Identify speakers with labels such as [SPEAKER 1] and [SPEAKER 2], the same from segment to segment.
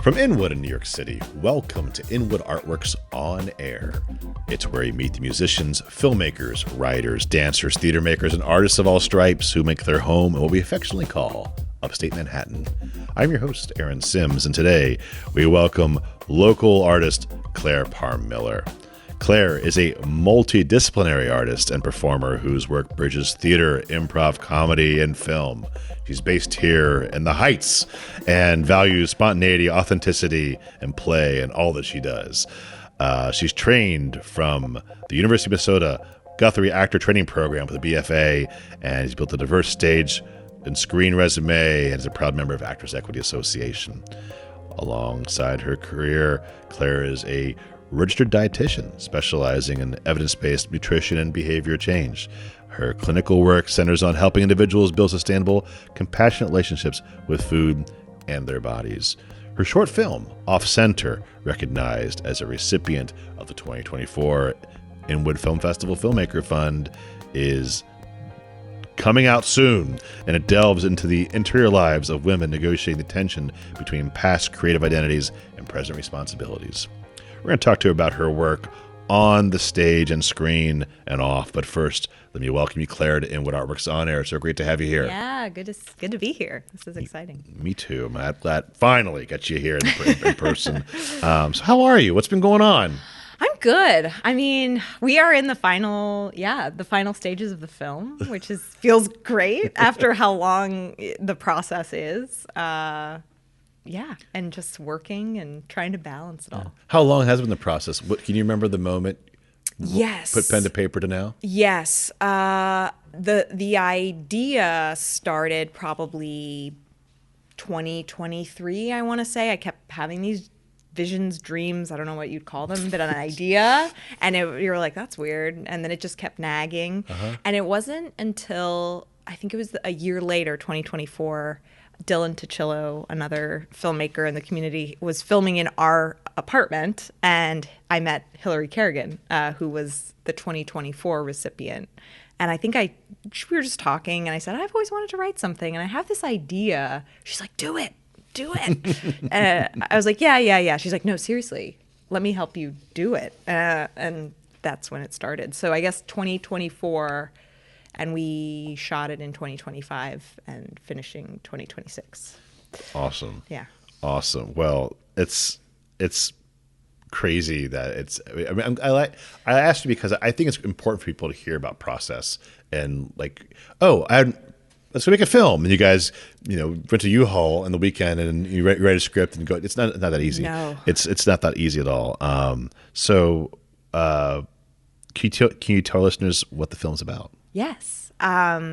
[SPEAKER 1] From Inwood in New York City, welcome to Inwood Art Works On Air. It's where you meet the musicians, filmmakers, writers, dancers, theater makers, and artists of all stripes who make their home in what we affectionately call upstate Manhattan. I'm your host, Aaron Sims, and today we welcome local artist Clare Parme Miller. Clare is a multidisciplinary artist and performer whose work bridges theater, improv, comedy, and film. She's based here in the Heights and values spontaneity, authenticity, and play in all that she does. She's trained from the University of Minnesota Guthrie Actor Training Program with a BFA, and she's built a diverse stage and screen resume and is a proud member of Actors Equity Association. Alongside her career, Clare is a registered dietitian specializing in evidence-based nutrition and behavior change. Her clinical work centers on helping individuals build sustainable, compassionate relationships with food and their bodies. Her short film, Off Center, recognized as a recipient of the 2024 Inwood Film Festival Filmmaker Fund, is coming out soon, and it delves into the interior lives of women negotiating the tension between past creative identities and present responsibilities. We're going to talk to her about her work on the stage and screen and off. But first, let me welcome you, Clare, to Inwood Art Works On Air. It's so great to have you here.
[SPEAKER 2] Yeah, good to be here. This is exciting.
[SPEAKER 1] Me too. I'm glad finally got you here in person. So how are you? What's been going on?
[SPEAKER 2] I'm good. I mean, we are in the final stages of the film, which feels great after how long the process is. And just working and trying to balance it all.
[SPEAKER 1] How long has been the process? Can you remember the moment?
[SPEAKER 2] Yes.
[SPEAKER 1] Put pen to paper to now?
[SPEAKER 2] Yes. The idea started probably 2023, I want to say. I kept having these visions, dreams, I don't know what you'd call them, but an idea. And you were like, that's weird. And then it just kept nagging. And it wasn't until, I think it was a year later, 2024, Dylan Tuchillo, another filmmaker in the community, was filming in our apartment, and I met Hillary Kerrigan, who was the 2024 recipient. And I think we were just talking, and I said, I've always wanted to write something, and I have this idea. She's like, do it. And I was like, yeah. She's like, no, seriously, let me help you do it. And that's when it started. So I guess 2024, and we shot it in 2025 and finishing 2026.
[SPEAKER 1] Awesome.
[SPEAKER 2] Yeah.
[SPEAKER 1] Awesome. Well, it's crazy that it's. I mean, I asked you because I think it's important for people to hear about process and like, let's go make a film, and you guys, rent a U-Haul on the weekend and you write a script and go. It's not that easy.
[SPEAKER 2] No.
[SPEAKER 1] It's not that easy at all. So, can you tell listeners what the film's about?
[SPEAKER 2] Yes.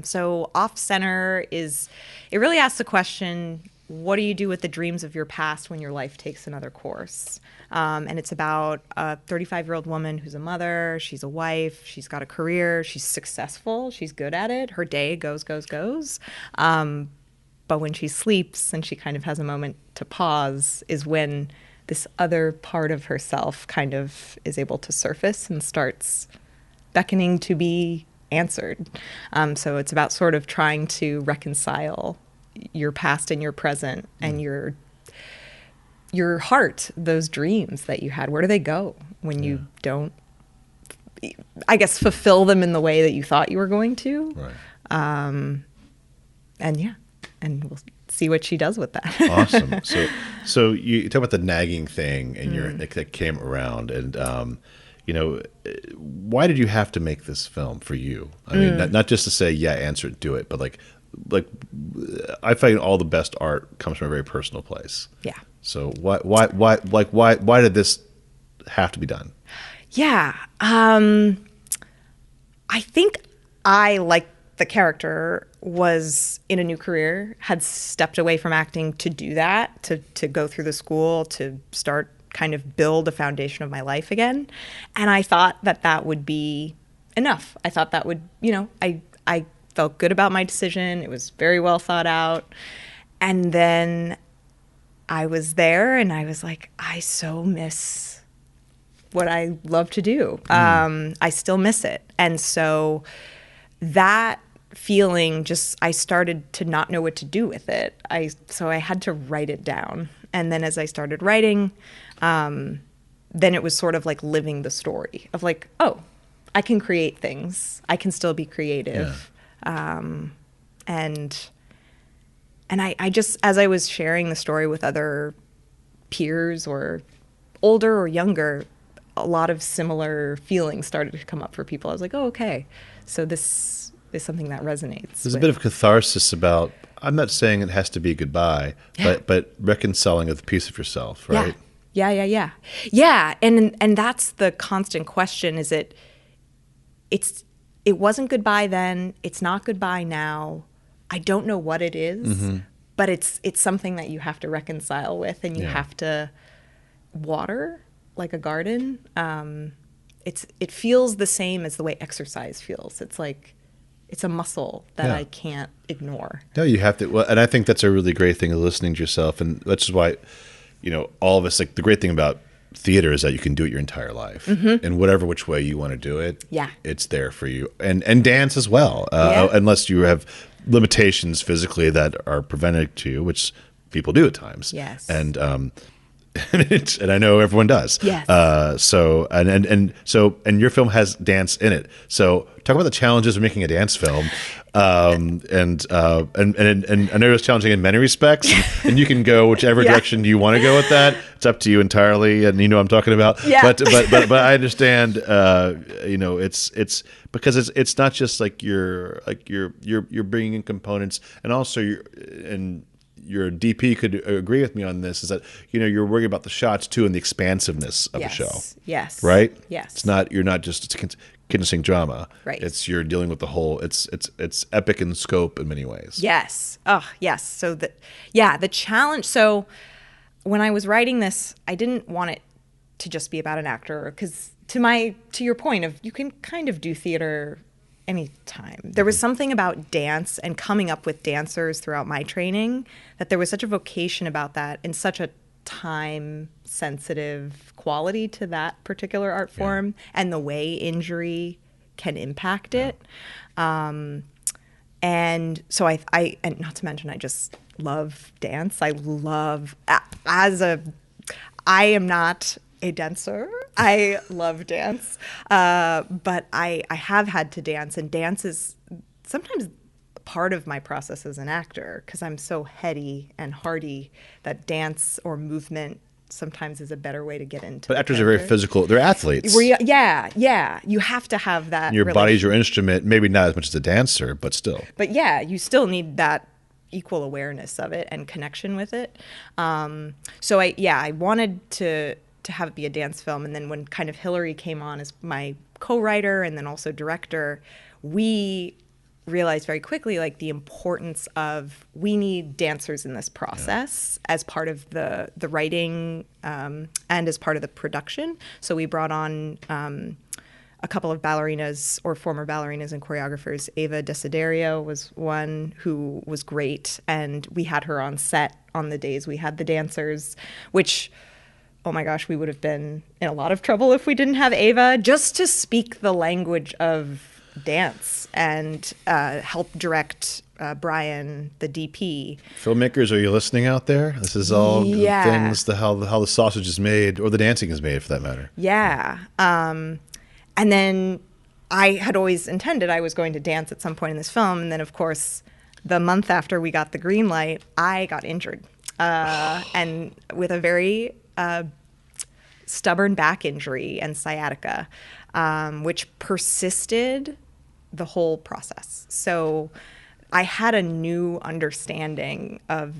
[SPEAKER 2] So Off Center it really asks the question, what do you do with the dreams of your past when your life takes another course? And it's about a 35-year-old woman who's a mother, she's a wife, she's got a career, she's successful, she's good at it, her day goes. But when she sleeps and she kind of has a moment to pause is when this other part of herself kind of is able to surface and starts beckoning to be answered. So it's about sort of trying to reconcile your past and your present and your heart, those dreams that you had. Where do they go when you don't, I guess, fulfill them in the way that you thought you were going to?
[SPEAKER 1] Right.
[SPEAKER 2] And we'll see what she does with that.
[SPEAKER 1] Awesome. So you talk about the nagging thing and that came around, and why did you have to make this film for you? I mean, not just to say, answer it, do it, but like I find all the best art comes from a very personal place.
[SPEAKER 2] Yeah.
[SPEAKER 1] So why did this have to be done?
[SPEAKER 2] Yeah. I think I, like the character, was in a new career, had stepped away from acting to do that, to go through the school, to start kind of build a foundation of my life again. And I thought that would be enough. I thought that would, I felt good about my decision. It was very well thought out. And then I was there and I was like, I so miss what I love to do. I still miss it. And so that feeling I started to not know what to do with it. So I had to write it down. And then as I started writing, then it was sort of like living the story of like, oh, I can create things. I can still be creative. Yeah. And I just, as I was sharing the story with other peers or older or younger, a lot of similar feelings started to come up for people. I was like, oh, okay. So this is something that resonates.
[SPEAKER 1] There's a bit of catharsis about, I'm not saying it has to be goodbye, but reconciling with a piece of yourself, right?
[SPEAKER 2] Yeah. Yeah, and that's the constant question, is it wasn't goodbye then, it's not goodbye now. I don't know what it is, but it's something that you have to reconcile with, and you have to water like a garden. It feels the same as the way exercise feels. It's like it's a muscle that I can't ignore.
[SPEAKER 1] No, you have to. Well, and I think that's a really great thing of listening to yourself, and that's why, all of us, like, the great thing about theater is that you can do it your entire life, and whatever which way you want to do it, it's there for you, and dance as well, unless you have limitations physically that are prevented to you, which people do at times.
[SPEAKER 2] Yes.
[SPEAKER 1] And and I know everyone does.
[SPEAKER 2] Yes.
[SPEAKER 1] So your film has dance in it. So talk about the challenges of making a dance film. And I know it's challenging in many respects, and you can go whichever direction you want to go with that. It's up to you entirely, and you know what I'm talking about.
[SPEAKER 2] Yeah.
[SPEAKER 1] But I understand. It's because it's not just like you're bringing in components, and also your DP could agree with me on this, is that you're worrying about the shots too and the expansiveness of the show.
[SPEAKER 2] Yes.
[SPEAKER 1] Right?
[SPEAKER 2] Yes.
[SPEAKER 1] You're not just condensing drama.
[SPEAKER 2] Right.
[SPEAKER 1] You're dealing with the whole. It's epic in scope in many ways.
[SPEAKER 2] Yes. Oh, yes. So the challenge. So when I was writing this, I didn't want it to just be about an actor, because to your point of, you can kind of do theater anytime. There was something about dance and coming up with dancers throughout my training, that there was such a vocation about that, and such a time-sensitive quality to that particular art form, and the way injury can impact it. And so I and not to mention, I just love dance. I am not a dancer. I love dance, but I have had to dance, and dance is sometimes part of my process as an actor, because I'm so heady and hearty that dance or movement sometimes is a better way to get into.
[SPEAKER 1] But actors are very physical. They're athletes.
[SPEAKER 2] Yeah. You have to have that.
[SPEAKER 1] Your body's your instrument. Maybe not as much as a dancer, but still.
[SPEAKER 2] But yeah, you still need that equal awareness of it and connection with it. So I wanted to have it be a dance film. And then when kind of Hillary came on as my co-writer and then also director, we realized very quickly, like, the importance of, we need dancers in this process as part of the writing and as part of the production. So we brought on a couple of ballerinas, or former ballerinas and choreographers. Ava Desiderio was one who was great, and we had her on set on the days we had the dancers, which, oh my gosh, we would have been in a lot of trouble if we didn't have Ava, just to speak the language of dance and help direct Brian, the DP.
[SPEAKER 1] Filmmakers, are you listening out there? This is all things, how the sausage is made, or the dancing is made, for that matter.
[SPEAKER 2] Yeah. And then I had always intended I was going to dance at some point in this film. And then, of course, the month after we got the green light, I got injured. And with a very stubborn back injury and sciatica, which persisted the whole process. So I had a new understanding of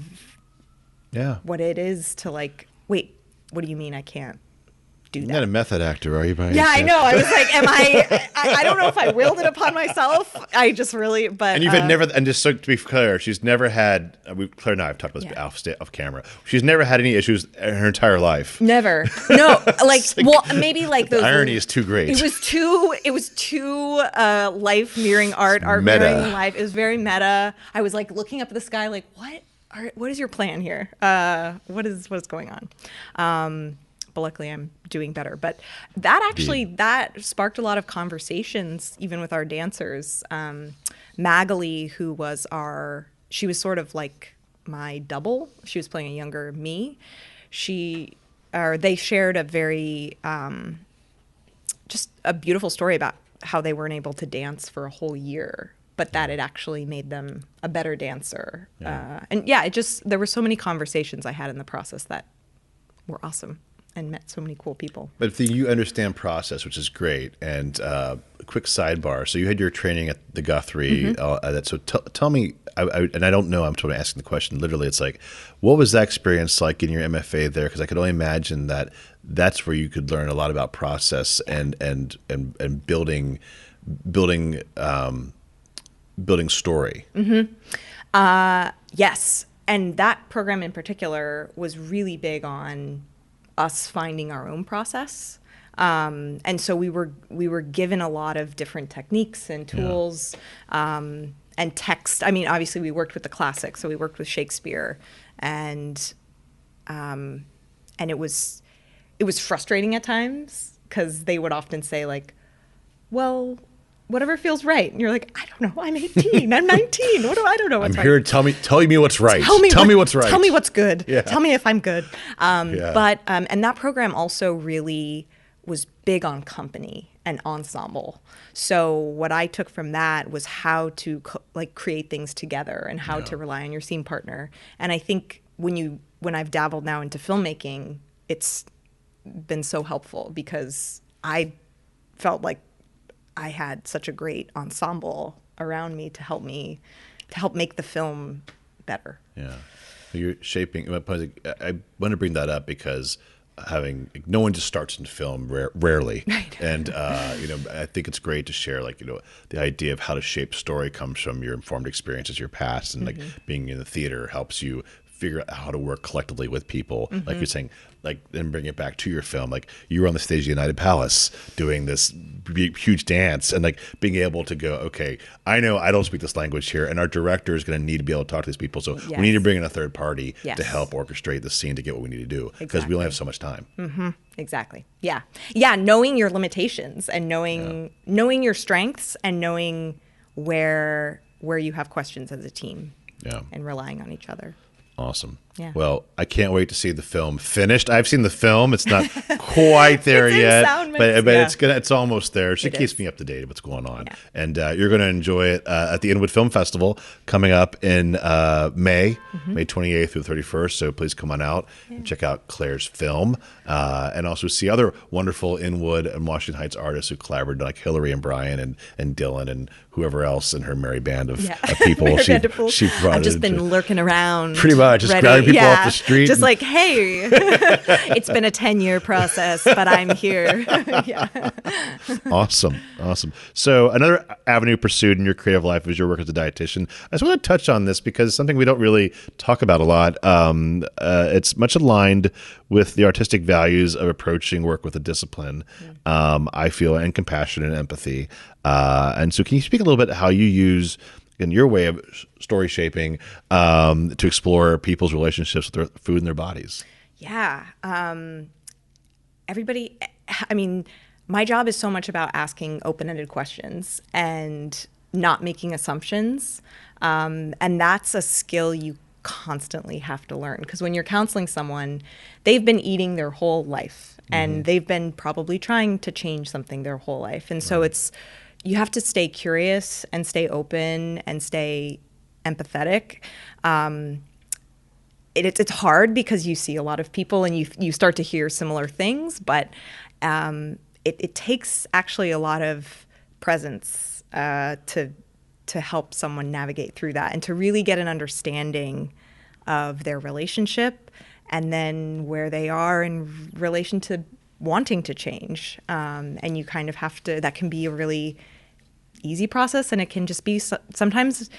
[SPEAKER 2] what it is to, like, wait, what do you mean I can't do that?
[SPEAKER 1] You're not a method actor, are you?
[SPEAKER 2] I know. I was like, I don't know if I willed it upon myself. I just really, but.
[SPEAKER 1] And you've had never, and just so to be clear, she's never had, Claire and I have talked about this off camera. She's never had any issues in her entire life.
[SPEAKER 2] Never. No, like, well, maybe like those.
[SPEAKER 1] The irony is too great.
[SPEAKER 2] It was too life mirroring art mirroring life. It was very meta. I was like looking up at the sky, like, what is your plan here? What is going on? But luckily I'm doing better. But that actually, that sparked a lot of conversations, even with our dancers. Magali, who was she was sort of like my double. She was playing a younger me. They shared a very, just a beautiful story about how they weren't able to dance for a whole year, but that it actually made them a better dancer.
[SPEAKER 1] Yeah.
[SPEAKER 2] There were so many conversations I had in the process that were awesome and met so many cool people.
[SPEAKER 1] But if you understand process, which is great. And a quick sidebar. So you had your training at the Guthrie. So tell me, and I don't know, I'm sort of asking the question. Literally, it's like, what was that experience like in your MFA there? Because I could only imagine that that's where you could learn a lot about process and building story.
[SPEAKER 2] Yes. And that program in particular was really big on us finding our own process. And so we were given a lot of different techniques and tools, and text. I mean, obviously we worked with the classics, so we worked with Shakespeare, and it was frustrating at times because they would often say like, well, whatever feels right. And you're like, I don't know. I'm 18. I'm 19. I don't know what's right.
[SPEAKER 1] I'm here to tell me what's right. Tell me what's right.
[SPEAKER 2] Tell me what's good.
[SPEAKER 1] Yeah.
[SPEAKER 2] Tell me if I'm good. But that program also really was big on company and ensemble. So what I took from that was how to create things together and how to rely on your scene partner. And I think when I've dabbled now into filmmaking, it's been so helpful because I felt like I had such a great ensemble around me to help make the film better.
[SPEAKER 1] Yeah. You're shaping. I want to bring that up because no one just starts in film rarely. Right. And, I think it's great to share, the idea of how to shape story comes from your informed experiences, your past, and being in the theater helps you figure out how to work collectively with people. Like you're saying, then bring it back to your film. Like you were on the stage of United Palace doing this huge dance and being able to go, okay, I know I don't speak this language here, and our director is going to need to be able to talk to these people. So we need to bring in a third party to help orchestrate the scene to get what we need to do because we only have so much time.
[SPEAKER 2] Exactly. Yeah. Yeah. Knowing your limitations and knowing your strengths and knowing where you have questions as a team. Yeah. And relying on each other.
[SPEAKER 1] Awesome.
[SPEAKER 2] Yeah.
[SPEAKER 1] Well, I can't wait to see the film finished. I've seen the film. It's not quite there yet, but it's almost there. She keeps me up to date with what's going on. Yeah. And you're going to enjoy it at the Inwood Film Festival coming up in May 28th through the 31st. So please come on out and check out Clare's film and also see other wonderful Inwood and Washington Heights artists who collaborated, like Hillary and Brian and Dylan and whoever else in her merry band of people. She brought
[SPEAKER 2] I've just been lurking around.
[SPEAKER 1] Pretty much. Just grabbing people off the street.
[SPEAKER 2] Just like, hey, it's been a 10-year process, but I'm here.
[SPEAKER 1] Awesome. So another avenue pursued in your creative life is your work as a dietitian. I just want to touch on this because it's something we don't really talk about a lot. It's much aligned with the artistic values of approaching work with a discipline, I feel, and compassion and empathy. And so can you speak a little bit how you use in your way of story shaping to explore people's relationships with their food and their bodies?
[SPEAKER 2] Yeah. My job is so much about asking open-ended questions and not making assumptions. And that's a skill you constantly have to learn because when you're counseling someone, they've been eating their whole life and they've been probably trying to change something their whole life. And so you have to stay curious and stay open and stay empathetic. It's hard because you see a lot of people and you start to hear similar things, but it takes actually a lot of presence to help someone navigate through that and to really get an understanding of their relationship and then where they are in relation to wanting to change. And you kind of have to, that can be a really easy process, and it can just be, sometimes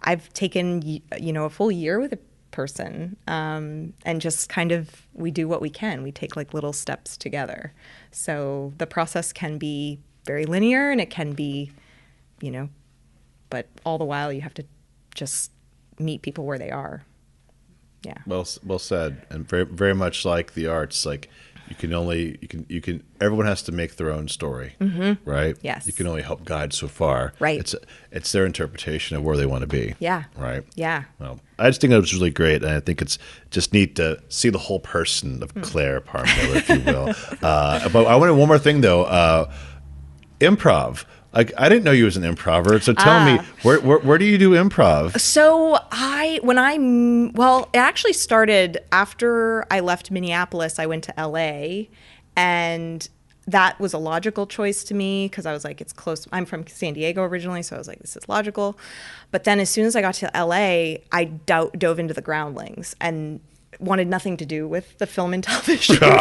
[SPEAKER 2] I've taken, a full year with a person, and just kind of, we do what we can. We take little steps together. So the process can be very linear and it can be, but all the while you have to just meet people where they are. Yeah.
[SPEAKER 1] Well said. And very, very much like the arts, everyone has to make their own story, right?
[SPEAKER 2] Yes.
[SPEAKER 1] You can only help guide so far.
[SPEAKER 2] Right.
[SPEAKER 1] It's their interpretation of where they want to be.
[SPEAKER 2] Yeah.
[SPEAKER 1] Right.
[SPEAKER 2] Yeah.
[SPEAKER 1] Well, I just think it was really great, and I think it's just neat to see the whole person of Clare Parme Miller, if you will. But I wanted one more thing though, improv. Like, I didn't know you was an improver, so tell me, where do you do improv?
[SPEAKER 2] So it actually started after I left Minneapolis. I went to LA, and that was a logical choice to me because I was like, it's close. I'm from San Diego originally, so I was like, this is logical. But then as soon as I got to LA, I dove into the Groundlings and wanted nothing to do with the film and television. I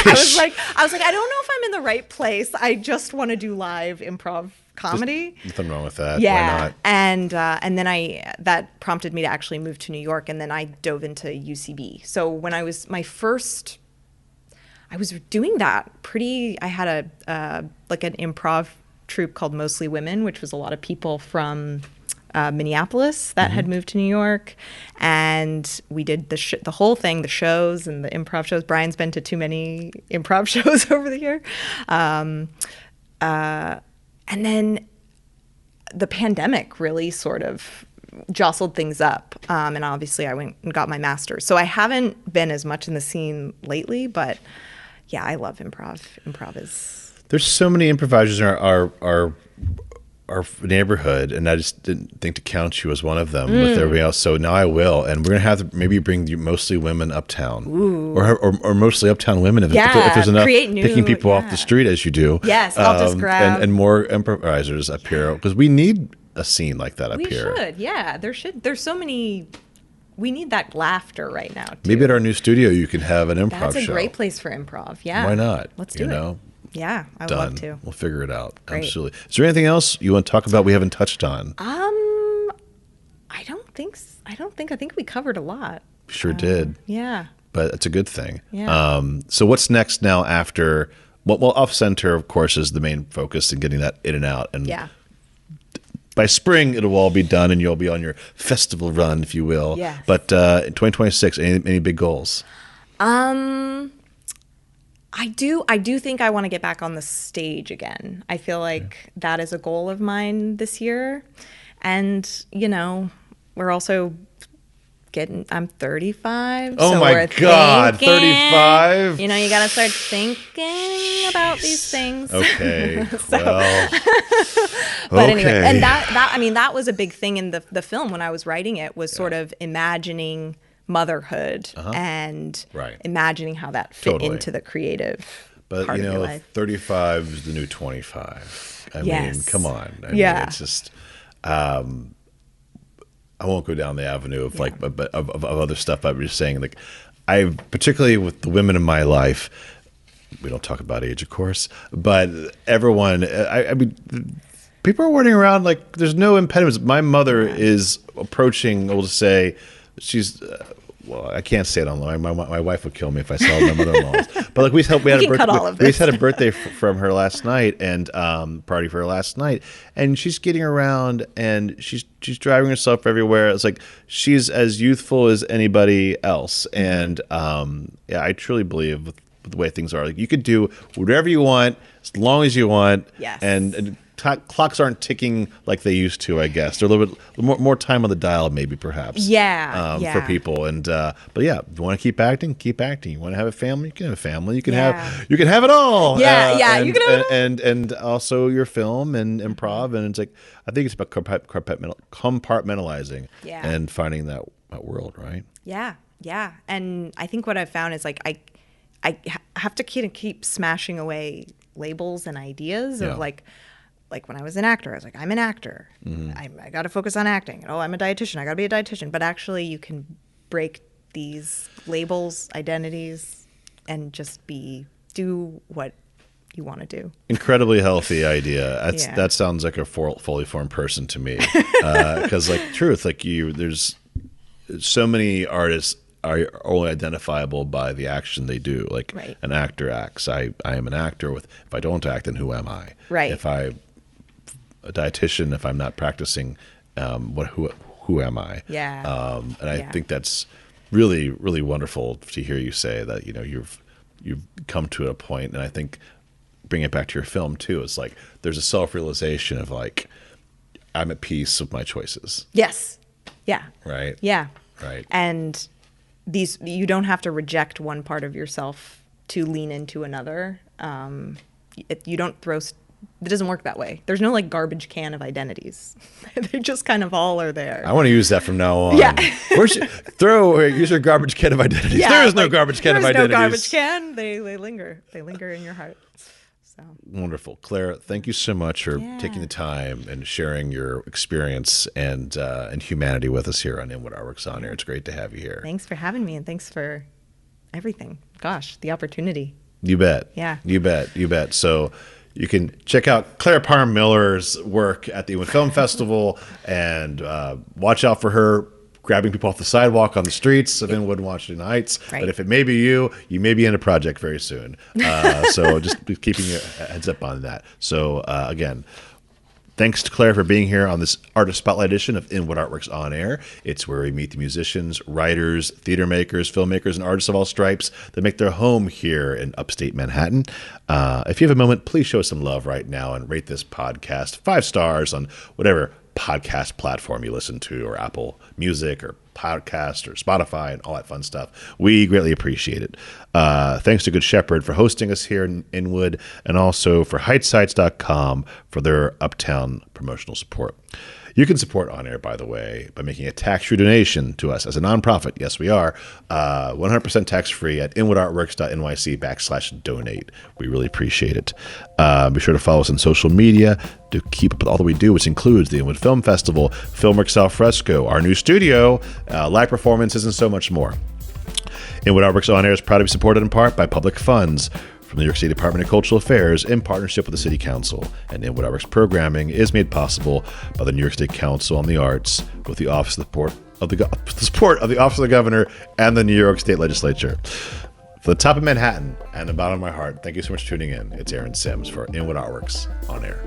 [SPEAKER 2] was like, I don't know if I'm in the right place. I just want to do live improv comedy.
[SPEAKER 1] Nothing wrong with that.
[SPEAKER 2] Yeah.
[SPEAKER 1] Why not?
[SPEAKER 2] And then that prompted me to actually move to New York, and then I dove into UCB. So when I was I was doing that I had an improv troupe called Mostly Women, which was a lot of people from Minneapolis that had moved to New York, and we did the whole thing, the shows and the improv shows. Brian's been to too many improv shows over the year. And then the pandemic really sort of jostled things up. And obviously I went and got my master's. So I haven't been as much in the scene lately, but yeah, I love improv. Improv is...
[SPEAKER 1] There's so many improvisers in our neighborhood, and I just didn't think to count you as one of them with everybody else. So now I will, and we're gonna have to maybe bring you Mostly Women uptown, or mostly uptown women if there's enough picking people off the street as you do.
[SPEAKER 2] Yes, I'll just grab
[SPEAKER 1] and more improvisers up here because we need a scene like that up here.
[SPEAKER 2] We should, yeah. There's so many. We need that laughter right now, too.
[SPEAKER 1] Maybe at our new studio you can have an improv show.
[SPEAKER 2] That's a great place for improv. Yeah.
[SPEAKER 1] Why not?
[SPEAKER 2] Let's do it. Yeah, I would love to.
[SPEAKER 1] We'll figure it out.
[SPEAKER 2] Great.
[SPEAKER 1] Absolutely. Is there anything else you want to talk about we haven't touched on?
[SPEAKER 2] I think we covered a lot.
[SPEAKER 1] Sure did.
[SPEAKER 2] Yeah.
[SPEAKER 1] But it's a good thing.
[SPEAKER 2] Yeah.
[SPEAKER 1] So what's next now after? Well, Off Center, of course, is the main focus and getting that in and out. And
[SPEAKER 2] yeah.
[SPEAKER 1] By spring, it'll all be done, and you'll be on your festival run, if you will.
[SPEAKER 2] Yes.
[SPEAKER 1] But in 2026, any big goals?
[SPEAKER 2] I do think I want to get back on the stage again. I feel like that is a goal of mine this year. And, we're also I'm 35.
[SPEAKER 1] Oh
[SPEAKER 2] so
[SPEAKER 1] my God, 35?
[SPEAKER 2] You got to start thinking about these things.
[SPEAKER 1] Okay.
[SPEAKER 2] But anyway, and that was a big thing in the film when I was writing it, was sort of imagining motherhood and imagining how that fit into the cretive part of your life. 35
[SPEAKER 1] is the new 25. I mean, come on. I mean, it's just I won't go down the avenue of of other stuff. I'm just saying, like, I particularly with the women in my life, we don't talk about age, of course, but everyone, I mean, people are running around like there's no impediments. My mother is approaching, we'll just say, she's, well, I can't say it online. My wife would kill me if I saw my mother-in-law's. But like we just had a birthday from her last night and party for her last night, and she's getting around and she's driving herself everywhere. It's like she's as youthful as anybody else, and I truly believe with the way things are, like you could do whatever you want as long as you want, and clocks aren't ticking like they used to, I guess. They're a little bit more time on the dial, maybe, perhaps. For people. And but yeah, you want to keep acting, keep acting. You want to have a family, you can have a family. You can have it all.
[SPEAKER 2] You can have it all.
[SPEAKER 1] And also your film and improv, and it's like I think it's about compartmentalizing and finding that world, right?
[SPEAKER 2] Yeah. And I think what I've found is like I have to keep smashing away labels and ideas of like when I was an actor, I was like, I'm an actor. I got to focus on acting. Oh, I'm a dietitian. I got to be a dietitian. But actually, you can break these labels, identities, and just do what you want to do.
[SPEAKER 1] Incredibly healthy idea. That sounds like a fully formed person to me. Because, like, truth, like there's so many artists are only identifiable by the action they do. Like an actor acts. I am an actor. If I don't act, then who am I?
[SPEAKER 2] Right.
[SPEAKER 1] If I a dietitian, if I'm not practicing, who am I?
[SPEAKER 2] Yeah.
[SPEAKER 1] And I think that's really, really wonderful to hear you say that, you've you've come to a point, and I think bring it back to your film too. It's like there's a self-realization of like I'm at peace with my choices.
[SPEAKER 2] Yes. Yeah.
[SPEAKER 1] Right.
[SPEAKER 2] Yeah.
[SPEAKER 1] Right.
[SPEAKER 2] And you don't have to reject one part of yourself to lean into another. You don't throw. It doesn't work that way. There's no like garbage can of identities. They just kind of all are there.
[SPEAKER 1] I want to use that from now on.
[SPEAKER 2] Yeah.
[SPEAKER 1] Use your garbage can of identities.
[SPEAKER 2] Yeah,
[SPEAKER 1] there is no garbage can of identities.
[SPEAKER 2] There's no garbage can. They linger. They linger in your heart. So
[SPEAKER 1] wonderful. Clare, thank you so much for taking the time and sharing your experience and humanity with us here on Inwood Art Works On Air. It's great to have you here.
[SPEAKER 2] Thanks for having me, and thanks for everything. Gosh, the opportunity.
[SPEAKER 1] You bet.
[SPEAKER 2] Yeah.
[SPEAKER 1] You bet. You bet. So you can check out Clare Parme Miller's work at the Inwood Film Festival and watch out for her grabbing people off the sidewalk on the streets of Inwood and Washington Heights.
[SPEAKER 2] Right.
[SPEAKER 1] But if it may be you may be in a project very soon. So just be keeping your heads up on that. So again, thanks to Clare for being here on this Artist Spotlight edition of Inwood Art Works On Air. It's where we meet the musicians, writers, theater makers, filmmakers, and artists of all stripes that make their home here in upstate Manhattan. If you have a moment, please show us some love right now and rate this podcast 5 stars on whatever podcast platform you listen to, or Apple Music or Podcast or Spotify and all that fun stuff. We greatly appreciate it. Thanks to Good Shepherd for hosting us here in Inwood, and also for HeightSites.com for their uptown promotional support. You can support On Air, by the way, by making a tax-free donation to us as a nonprofit. Yes, we are. 100% tax-free at inwoodartworks.nyc/donate. We really appreciate it. Be sure to follow us on social media to keep up with all that we do, which includes the Inwood Film Festival, Filmworks Al Fresco, our new studio, live performances, and so much more. Inwood Art Works On Air is proud to be supported in part by public funds from the New York City Department of Cultural Affairs in partnership with the City Council. And Inwood Art Works programming is made possible by the New York State Council on the Arts with the Office of the support of the Office of the Governor and the New York State Legislature. For the top of Manhattan and the bottom of my heart, thank you so much for tuning in. It's Aaron Sims for Inwood Art Works On Air.